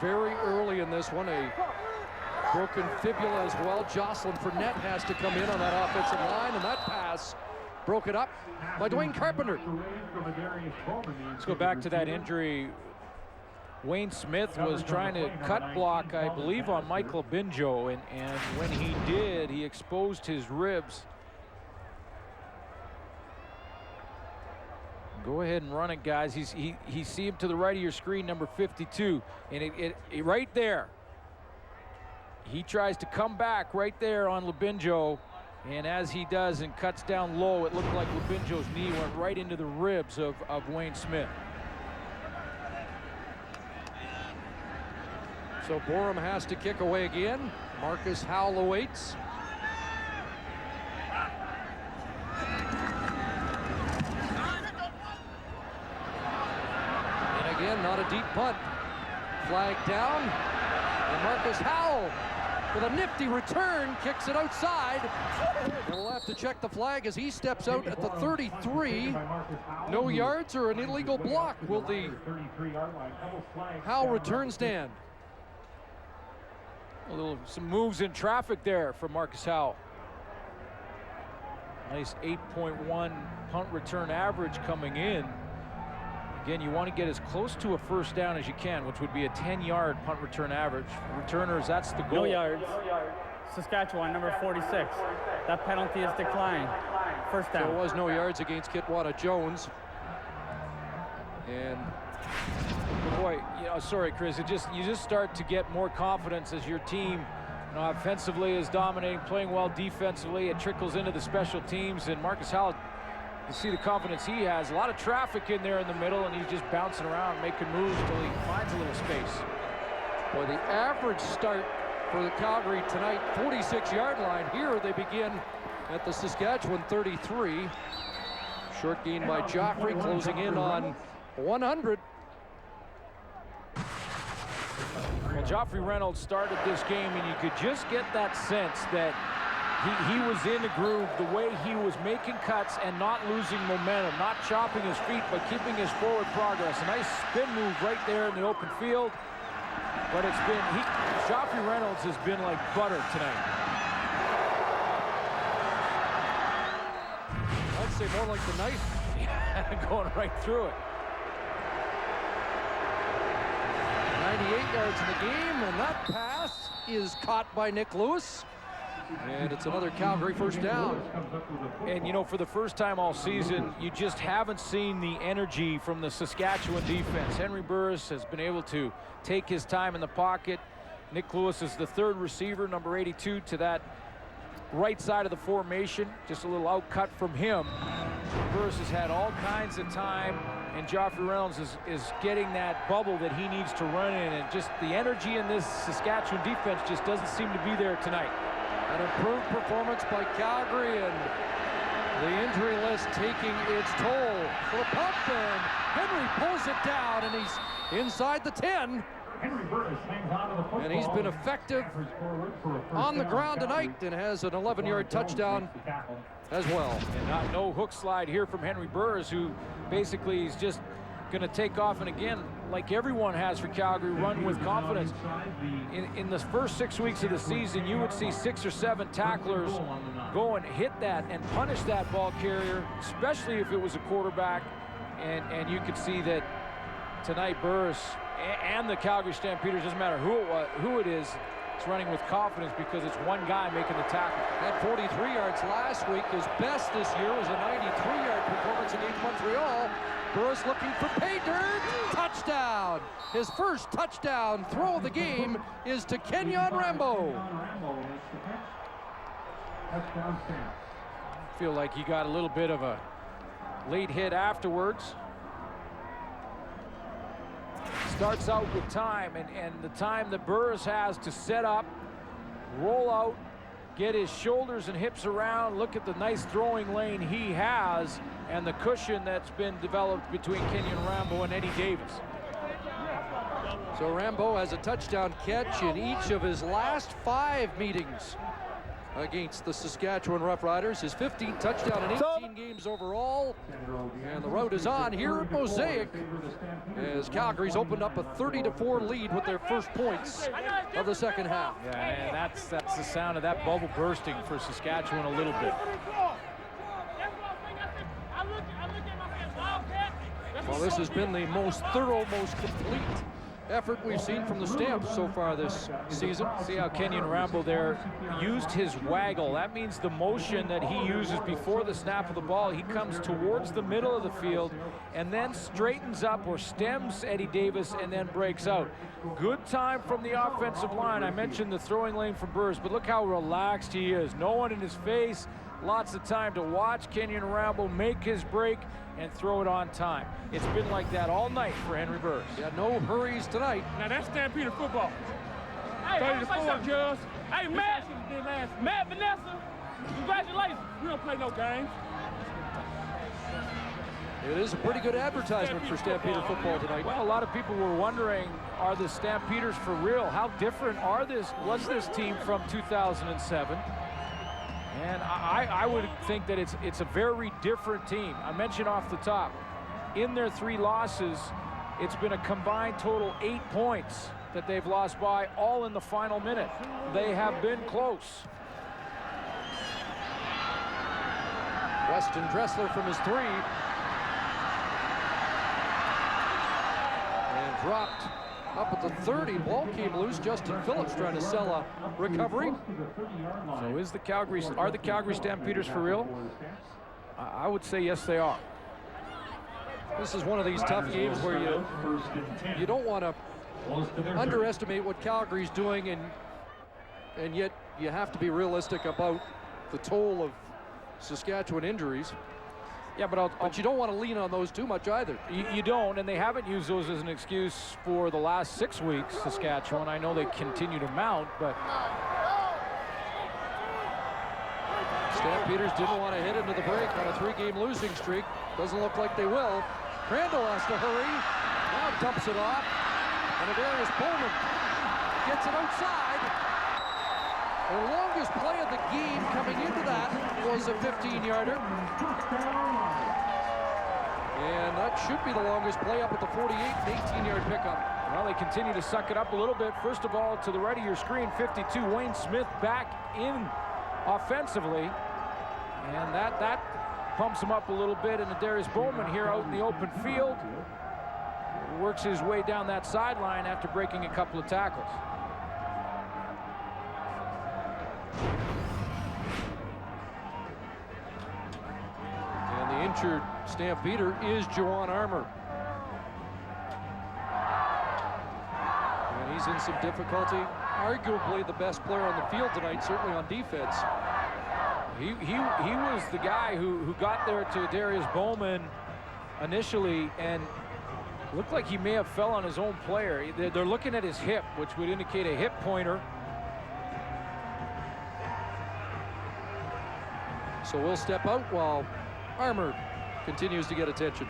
very early in this one. A broken fibula as well. Jocelyn Fournette has to come in on that offensive line, and that pass broken up by Dwayne Carpenter. Let's go back to that injury. Wayne Smith was trying to cut block, I believe, on Michael Binjo, and when he did, he exposed his ribs. Go ahead and run it, guys. He see him to the right of your screen, number 52, and it right there. He tries to come back right there on Labinjo, and as he does and cuts down low, it looked like Labinjo's knee went right into the ribs of Wayne Smith. So Borum has to kick away again. Marcus Howell awaits. And again, not a deep punt. Flag down, and Marcus Howell with a nifty return kicks it outside. And we'll have to check the flag as he steps out at the 33. No yards or an illegal block. Will the Howell return stand? Some moves in traffic there for Marcus Howell. Nice 8.1 punt return average coming in. Again, you want to get as close to a first down as you can, which would be a 10-yard punt return average. Returners, that's the goal. No yards. Saskatchewan, number 46. That penalty is declined. First down. There was no yards against Kitwada Jones. And boy, sorry, Chris. You just start to get more confidence as your team, offensively is dominating, playing well defensively. It trickles into the special teams, and Marcus Howell, you see the confidence he has. A lot of traffic in there in the middle, and he's just bouncing around, making moves till he finds a little space. Boy, the average start for the Calgary tonight, 46-yard line. Here they begin at the Saskatchewan 33. Short gain by Joffrey, closing in on 100. Well, Joffrey Reynolds started this game, and you could just get that sense that he was in the groove, the way he was making cuts and not losing momentum, not chopping his feet, but keeping his forward progress. A nice spin move right there in the open field. But it's been, Joffrey Reynolds has been like butter tonight. I'd say more like the knife. Going right through it. 98 yards in the game, and that pass is caught by Nick Lewis. And it's another Calgary first down. And for the first time all season, you just haven't seen the energy from the Saskatchewan defense. Henry Burris has been able to take his time in the pocket. Nick Lewis is the third receiver, number 82, to that right side of the formation. Just a little outcut from him. Burris has had all kinds of time, and Joffrey Reynolds is getting that bubble that he needs to run in, and just the energy in this Saskatchewan defense just doesn't seem to be there tonight. An improved performance by Calgary, and the injury list taking its toll. For the pump, and Henry pulls it down, and he's inside the 10. And he's been effective on the ground tonight and has an 11-yard touchdown as well. And no hook slide here from Henry Burris, who basically is just going to take off, and again, like everyone has for Calgary, run with confidence. In the first 6 weeks of the season, you would see 6 or 7 tacklers go and hit that and punish that ball carrier, especially if it was a quarterback. And you could see that tonight Burris and the Calgary Stampeders, doesn't matter who it is, it's running with confidence because it's one guy making the tackle. At 43 yards last week, his best this year was a 93-yard performance against Montreal. Burris looking for pay dirt. Touchdown! His first touchdown throw of the game is to Kenyon Rambo. Feel like he got a little bit of a late hit afterwards. Starts out with time, and the time that Burris has to set up, roll out, get his shoulders and hips around, look at the nice throwing lane he has, and the cushion that's been developed between Kenyon Rambo and Eddie Davis. So Rambo has a touchdown catch in each of his last 5 meetings against the Saskatchewan Roughriders. His 15th touchdown in 18 games overall. And the road is on here at Mosaic as Calgary's opened up a 30-4 lead with their first points of the second half. Yeah, and that's the sound of that bubble bursting for Saskatchewan a little bit. Well, this has been the most thorough, most complete effort we've seen from the Stamps so far this season. See how Kenyon Rambo there used his waggle. That means the motion that he uses before the snap of the ball. He comes towards the middle of the field and then straightens up or stems Eddie Davis and then breaks out. Good time from the offensive line. I mentioned the throwing lane for Burrs, but look how relaxed he is. No one in his face. Lots of time to watch Kenyon Rambo make his break and throw it on time. It's been like that all night for Henry Burrs. Yeah, no hurries tonight. Now that's Stampeder football. Hey, 30-4, Judge. Hey, Matt, Vanessa, congratulations. We don't play no games. It is a pretty good advertisement for Stampeder football tonight. Well, a lot of people were wondering, are the Stampeders for real? How different was this team from 2007? And I would think that it's a very different team. I mentioned off the top, in their 3 losses, it's been a combined total 8 points that they've lost by, all in the final minute. They have been close. Weston Dressler from his 3. And dropped up at the 30. Ball came loose. Justin Phillips trying to sell a recovery. So are the Calgary Stampeders for real? I would say yes, they are. This is one of these tough games where you don't want to underestimate what Calgary's doing, and yet you have to be realistic about the toll of Saskatchewan injuries. Yeah, but you don't want to lean on those too much either. You don't, and they haven't used those as an excuse for the last 6 weeks, Saskatchewan. I know they continue to mount, but Stampeders didn't want to hit into the break on a 3-game losing streak. Doesn't look like they will. Crandall has to hurry. Now dumps it off. And Adarius Bowman gets it outside. The longest play of the game coming into that was a 15-yarder. And that should be the longest play up at the 48, an 18-yard pickup. Well, they continue to suck it up a little bit. First of all, to the right of your screen, 52, Wayne Smith back in offensively. And that pumps him up a little bit. And Darius Bowman here out in the open field works his way down that sideline after breaking a couple of tackles. And the injured Stampeder is Juwan Armour. And he's in some difficulty. Arguably the best player on the field tonight, certainly on defense. He was the guy who got there to Darius Bowman initially and looked like he may have fell on his own player. They're looking at his hip, which would indicate a hip pointer. So we'll step out while Armour continues to get attention.